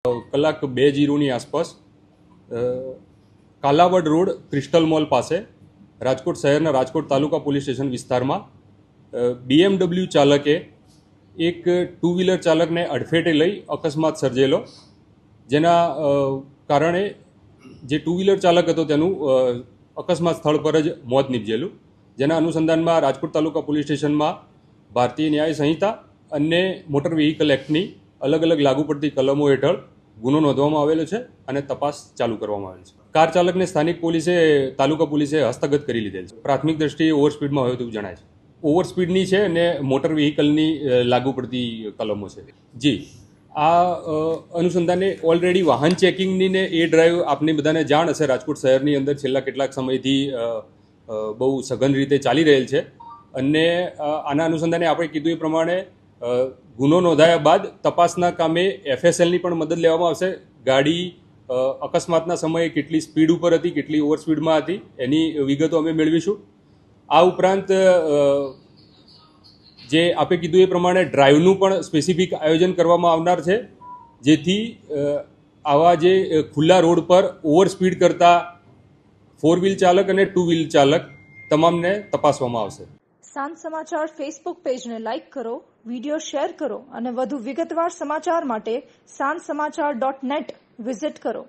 કલાક 2:00 આસપાસ Kalavad road crystal mall પાસે રાજકોટ શહેરના રાજકોટ તાલુકા પોલીસ સ્ટેશન વિસ્તારમાં BMW ચાલકે એક ટુ વ્હીલર ચાલકને અડફેટે લઈ અકસ્માત સર્જેલો, જેના કારણે જે ટુ વ્હીલર ચાલક હતો તેનું અકસ્માત સ્થળ પર જ મોત નીપજેલું. જેના અનુસંધાનમાં રાજકોટ તાલુકા પોલીસ સ્ટેશનમાં ભારતીય ન્યાય સંહિતા અને મોટર વ્હીકલ એક્ટની અલગ અલગ લાગુ પડતી કલમો હેઠળ ગુનો નોંધવામાં આવેલો છે અને તપાસ ચાલુ કરવામાં આવેલ છે. કાર ચાલકને સ્થાનિક પોલીસે તાલુકા પોલીસે હસ્તગત કરી લીધેલ છે. પ્રાથમિક દ્રષ્ટિએ ઓવરસ્પીડમાં હોય તેવું જણાય છે. ઓવરસ્પીડની છે અને મોટર વ્હીકલની લાગુ પડતી કલમો છે. જી, આ અનુસંધાને ઓલરેડી વાહન ચેકિંગની ને એ ડ્રાઈવ આપને બધાને જાણ હશે. રાજકોટ શહેરની અંદર છેલ્લા કેટલાક સમયથી બહુ સઘન રીતે ચાલી રહેલ છે અને આના અનુસંધાને આપણે કીધું એ પ્રમાણે ગુનો નોંધાયા બાદ તપાસના કામે FSLની પણ મદદ લેવામાં આવશે. ગાડી અકસ્માતના સમયે કેટલી સ્પીડ ઉપર હતી, કેટલી ઓવર સ્પીડમાં હતી, એની વિગતો અમે મેળવીશું. આ ઉપરાંત જે આપે કીધું એ પ્રમાણે ડ્રાઈવનું પણ સ્પેસિફિક આયોજન કરવામાં આવનાર છે, જેથી આવા જે ખુલ્લા રોડ પર ઓવર સ્પીડ કરતા 4 વ્હીલ ચાલક અને 2 વ્હીલ ચાલક તમામને તપાસવામાં આવશે. સાંજ સમાચાર ફેસબુક પેજને લાઇક કરો, વિડીયો શેર કરો અને વધુ વિગતવાર સમાચાર માટે sanssamachar.net વિઝિટ કરો.